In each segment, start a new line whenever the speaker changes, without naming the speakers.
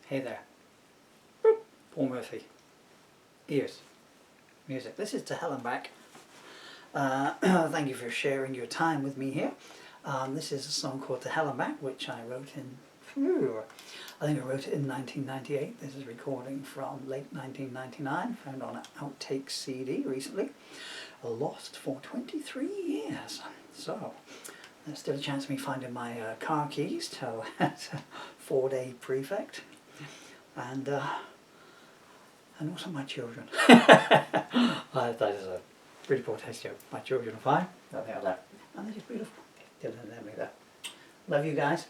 Hey there. Paul Murphy. Ears. Music. This is To Hell and Back. Thank you for sharing your time with me here. This is a song called To Hell and Back, which I wrote in, I think I wrote it in 1998. This is a recording from late 1999, found on an outtakes CD recently. Lost for 23 years. So, there's still a chance of me finding my car keys till at Ford-A Prefect. And also my children. That is a pretty poor taste joke. My children are fine. They are there. And they're just beautiful. Dylan and Emily there. Love you guys.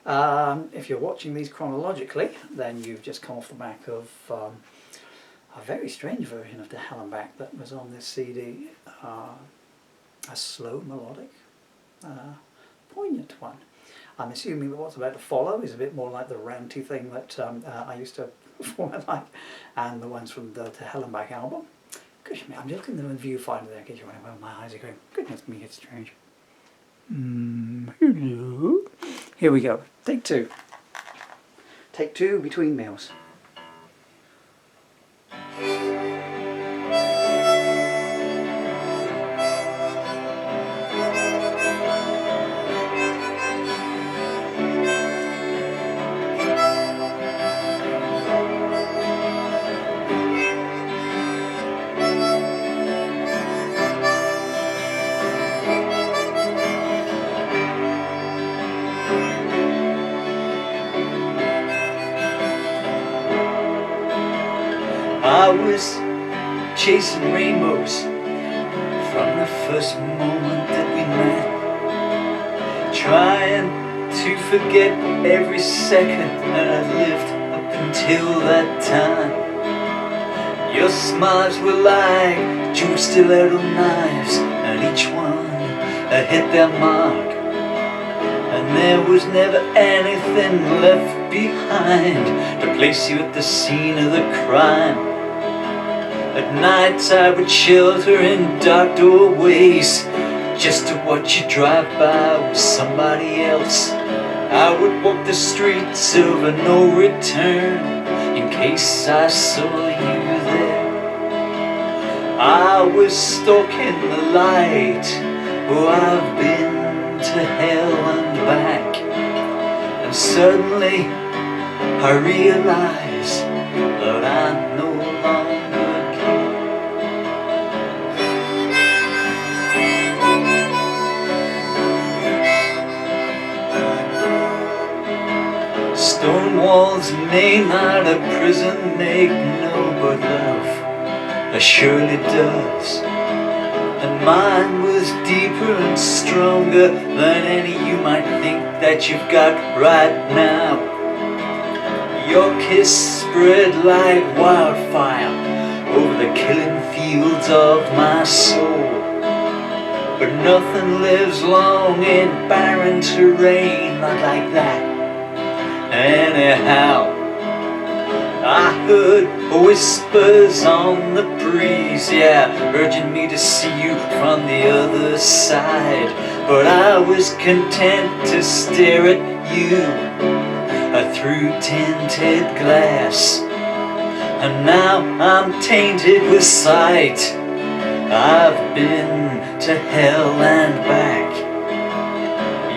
If you're watching these chronologically, then you've just come off the back of a very strange version of To Hell and Back that was on this CD. A slow, melodic, poignant one. I'm assuming that what's about to follow is a bit more like the ranty thing that I used to perform like, and the ones from the To Hell and Back album. Gosh, I'm just looking at the viewfinder there in case you're wondering, well, my eyes are going, goodness me, it's strange. Hello. Here we go. Take two. Take two between meals. I was chasing rainbows from the first moment that we met, trying to forget every second that I'd lived up until that time. Your smiles were like two stiletto knives, and each one had hit their mark, and there was never anything left behind to place you at the scene of the crime. At nights I would shelter in dark doorways just to watch you drive by with somebody else. I would walk the streets of a no return in case I saw you there. I was stalking the light. Oh, I've been to hell and back, and suddenly I realize that I no longer stone walls may not a prison make, no, but love surely does. And mine was deeper and stronger than any you might think that you've got right now. Your kiss spread like wildfire over the killing fields of my soul. But nothing lives long in barren terrain, not like that. Anyhow, I heard whispers on the breeze, yeah, urging me to see you from the other side. But I was content to stare at you through tinted glass, and now I'm tainted with sight. I've been to hell and back.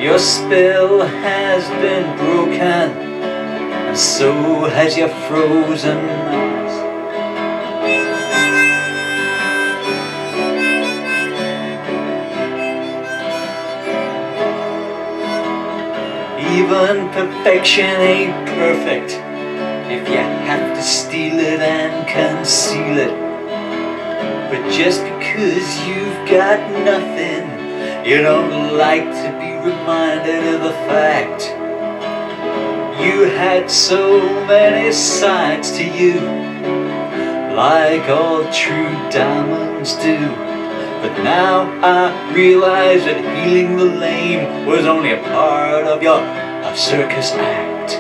Your spell has been broken, and so has your frozen eyes. Even perfection ain't perfect if you have to steal it and conceal it. But just because you've got nothing, you don't like to be reminded of the fact you had so many sides to you, like all true diamonds do. But now I realize that healing the lame was only a part of your circus act.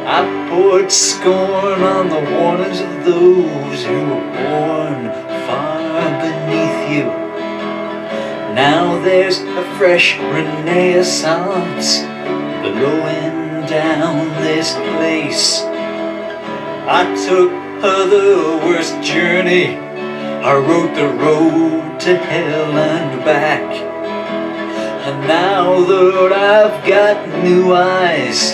I poured scorn on the warnings of those who were born far beneath you. Now there's a fresh renaissance blowing down this place. I took the worst journey. I rode the road to hell and back. And now that I've got new eyes,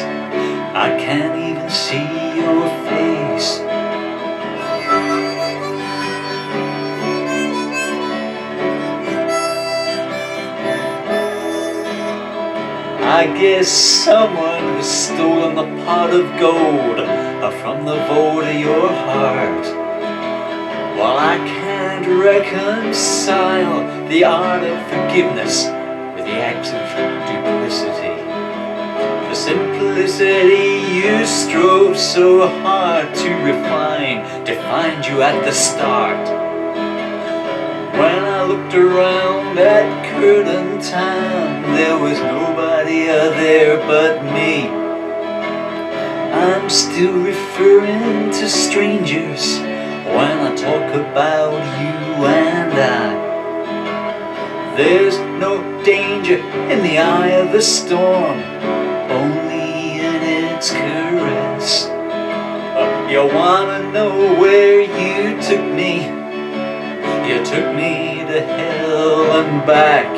I can't even see your face. I guess someone has stolen the pot of gold from the vault of your heart. While I can't reconcile the art of forgiveness with the act of duplicity. For simplicity you strove so hard to refine, defined you at the start. When I looked around at curtain time, there was nobody there but me. I'm still referring to strangers when I talk about you and I. There's no danger in the eye of the storm, only in its caress. You wanna know where you took me? You took me to hell and back.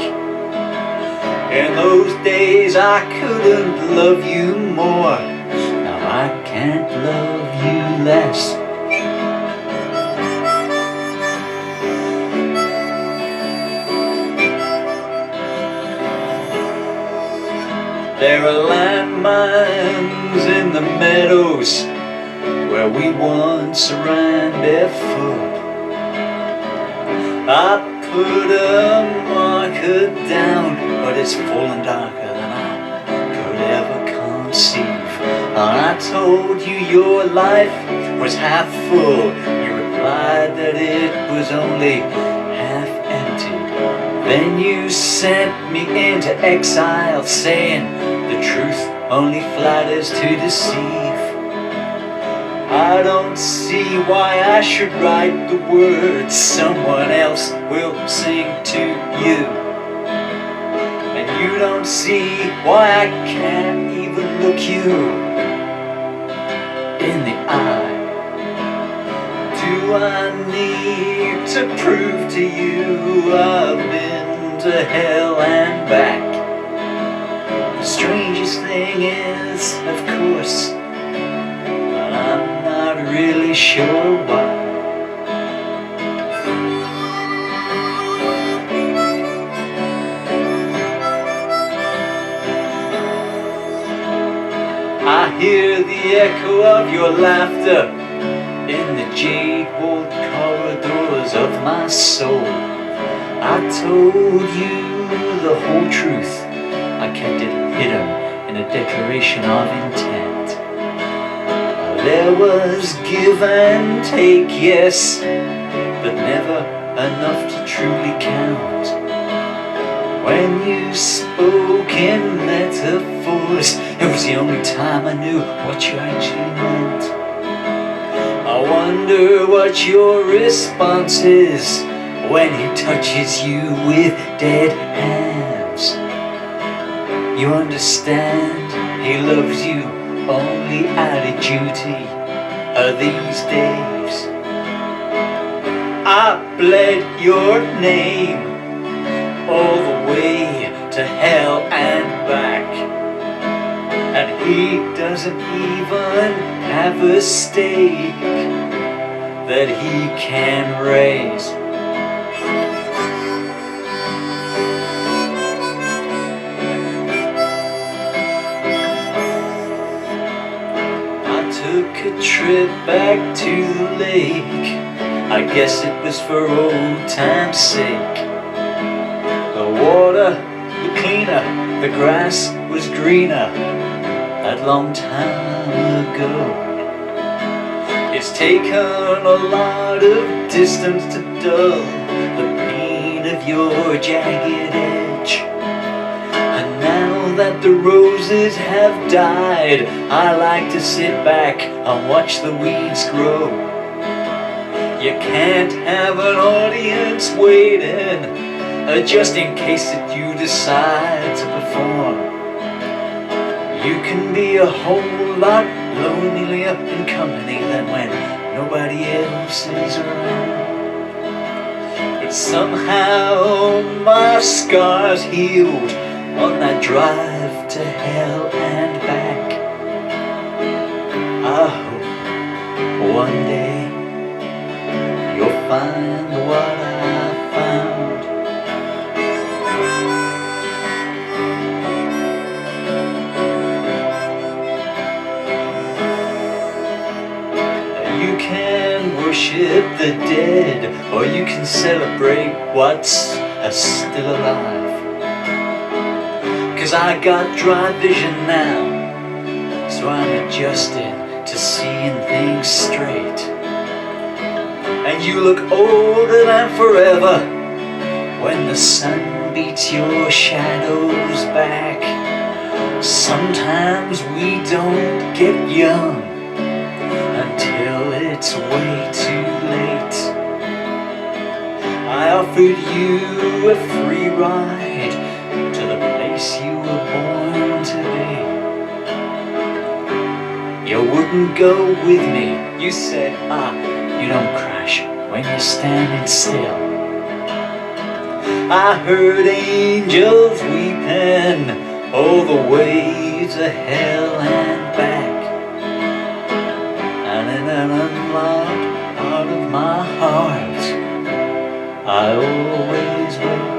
In those days I couldn't love you more. Now I can't love you less. There are landmines in the meadows where we once ran barefoot. I put a marker down, but it's full and darker than I could ever conceive. And I told you your life was half full. You replied that it was only half empty. Then you sent me into exile, saying the truth only flatters to deceive. I don't see why I should write the words someone else will sing to you. And you don't see why I can't even look you in the eye. Do I need to prove to you I've been to hell and back? The strangest thing is, of course, I'm not really sure why. I hear the echo of your laughter in the jade-walled corridors of my soul. I told you the whole truth. I kept it hidden in a declaration of intent. There was give and take, yes, but never enough to truly count. When you spoke in metaphors, it was the only time I knew what you actually meant. I wonder what your response is when he touches you with dead hands. You understand, he loves you only out of duty these days. I bled your name all the way to hell and back, and he doesn't even have a stake that he can raise. Took a trip back to the lake. I guess it was for old time's sake. The water was cleaner, the grass was greener that long time ago. It's taken a lot of distance to dull the pain of your jagged edge. And now that the roses have died, I like to sit back and watch the weeds grow. You can't have an audience waiting just in case that you decide to perform.
You can be a whole lot lonelier in company than when nobody else is around. But somehow my scars healed on that drive to hell and back. I hope one day you'll find what I found. You can worship the dead, or you can celebrate what's still alive. 'Cause I got dry vision now, so I'm adjusting to seeing things straight. And you look older than forever when the sun beats your shadows back. Sometimes we don't get young until it's way too late. I offered you a free ride to the place you were born to be. You wouldn't go with me. You said, you don't crash when you're standing still. I heard angels weeping all the way to hell and back. And in an unlocked part of my heart, I always will.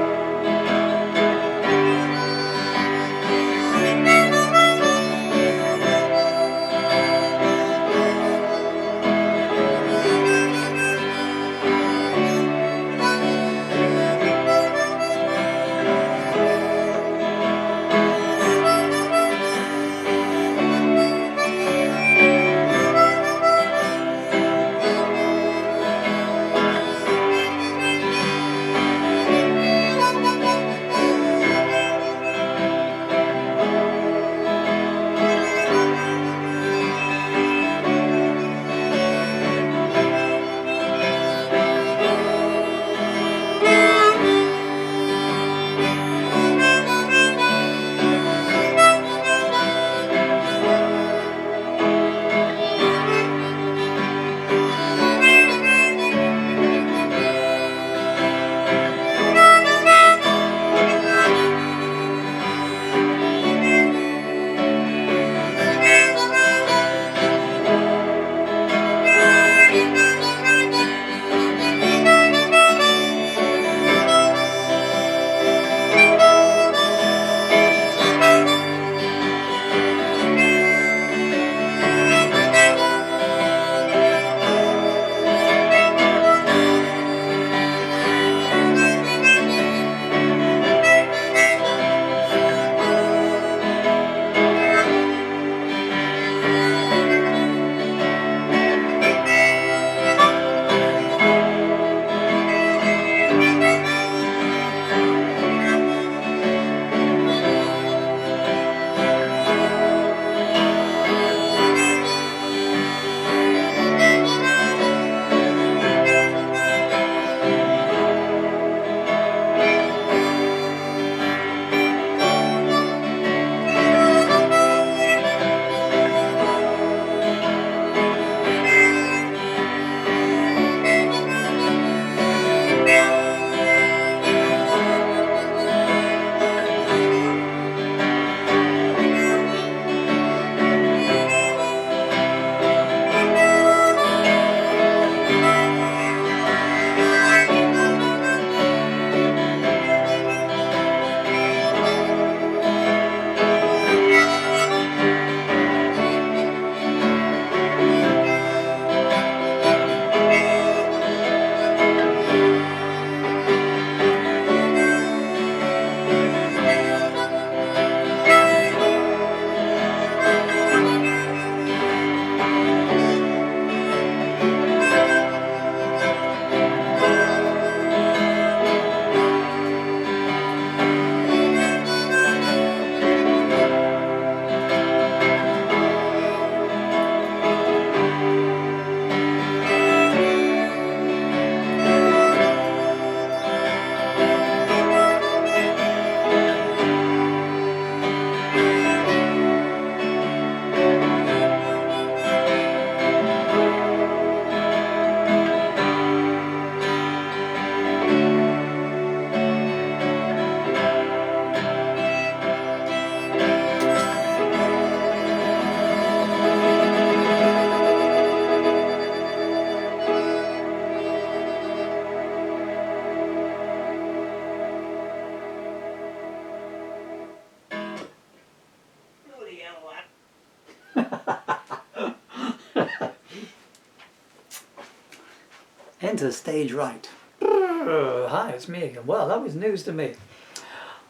into the stage right. Hi, it's me again. Well, that was news to me.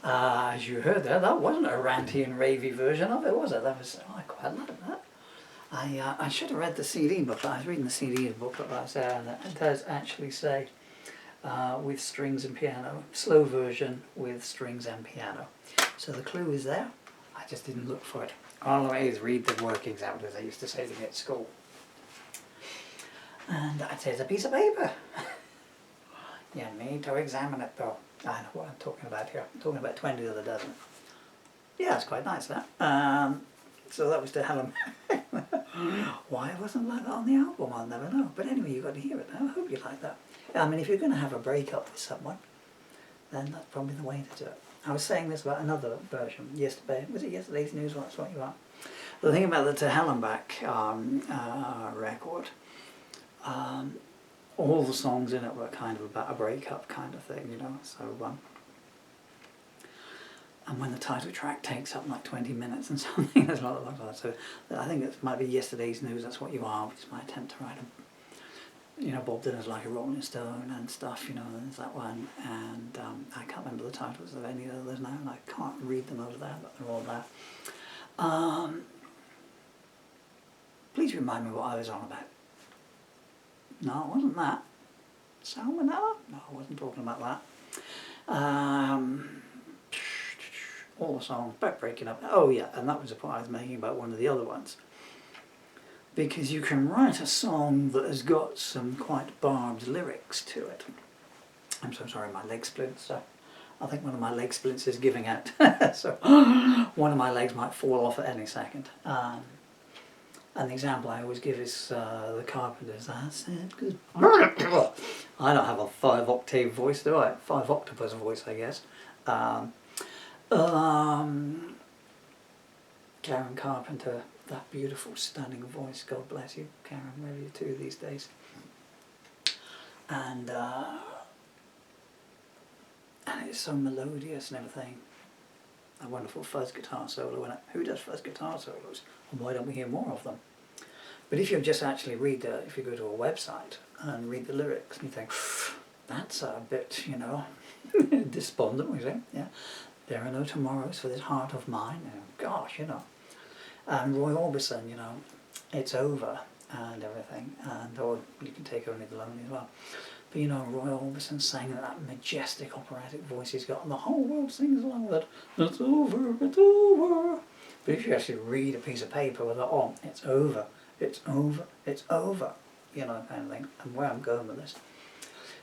As you heard there, that wasn't a ranty and ravey version of it, was it? That was, oh, I quite like that. I should have read the CD booklet. I was reading the CD booklet last there, and it does actually say with strings and piano, slow version with strings and piano. So the clue is there. I just didn't look for it. All the way is read the workings out, as they used to say to me at school. And it says a piece of paper. You need to examine it though. I know what I'm talking about here. I'm talking about 20 of the dozen. Yeah, it's quite nice that. So that was to Helen. Why it wasn't like that on the album, I'll never know. But anyway, you got to hear it now. I hope you like that. I mean, if you're going to have a breakup with someone, then that's probably the way to do it. I was saying this about another version yesterday. Was it yesterday's news? That's what you are. The thing about the To Hell and Back record, all the songs in it were kind of about a breakup kind of thing, you know. So, and when the title track takes up like 20 minutes and something, there's a lot of that. So I think it might be yesterday's news. That's what you are, which is my attempt to write a, you know, Bob Dylan's Like a Rolling Stone and stuff, you know. There's that one, and I can't remember the titles of any of the others now, and I can't read them over there, but they're all there. Please remind me what I was on about. No, it wasn't that. Salmonella? No, I wasn't talking about that. All the songs about breaking up. Oh yeah, and that was a point I was making about one of the other ones. Because you can write a song that has got some quite barbed lyrics to it. I'm so sorry, my leg splints. So I think one of my leg splints is giving out. So one of my legs might fall off at any second. And the example I always give is the Carpenters. I said good. I don't have a 5-octave voice, do I? 5-octopus voice, I guess. Karen Carpenter, that beautiful, stunning voice. God bless you, Karen. Where are you two these days? And it's so melodious and everything. A wonderful fuzz guitar solo in it. Who does fuzz guitar solos? And why don't we hear more of them? But if you just actually read if you go to a website and read the lyrics, and you think, that's a bit, you know, despondent, we say, yeah. There are no tomorrows for this heart of mine. Oh, gosh, you know. And Roy Orbison, you know, it's over and everything. And or you can take Only the Lonely as well. But you know, Roy Orbison sang that majestic operatic voice he's got, and the whole world sings along with it. It's over, it's over. But if you actually read a piece of paper with it on, it's over, it's over, it's over, you know, kind of thing. And where I'm going with this.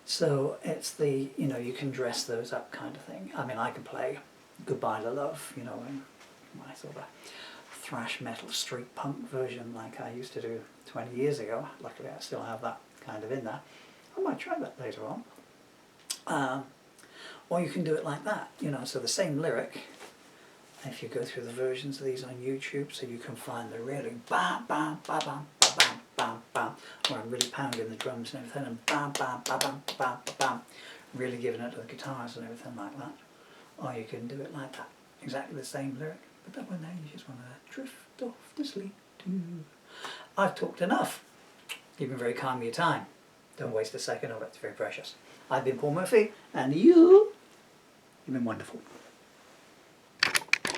So it's the, you know, you can dress those up kind of thing. I mean, I can play Goodbye to Love, you know, in my sort of thrash metal street punk version like I used to do 20 years ago. Luckily I still have that kind of in there. I might try that later on. Or you can do it like that, you know, so the same lyric, if you go through the versions of these on YouTube, so you can find the really bam, bam, bam, bam, bam, bam, bam, where I'm really pounding the drums and everything, and bam, bam, bam, bam, bam, bam, really giving it to the guitars and everything like that. Or you can do it like that, exactly the same lyric, but that one there you just want to drift off to sleep too. I've talked enough. You've been very kind with your time. Don't waste a second of it, it's very precious. I've been Paul Murphy, and you've been wonderful.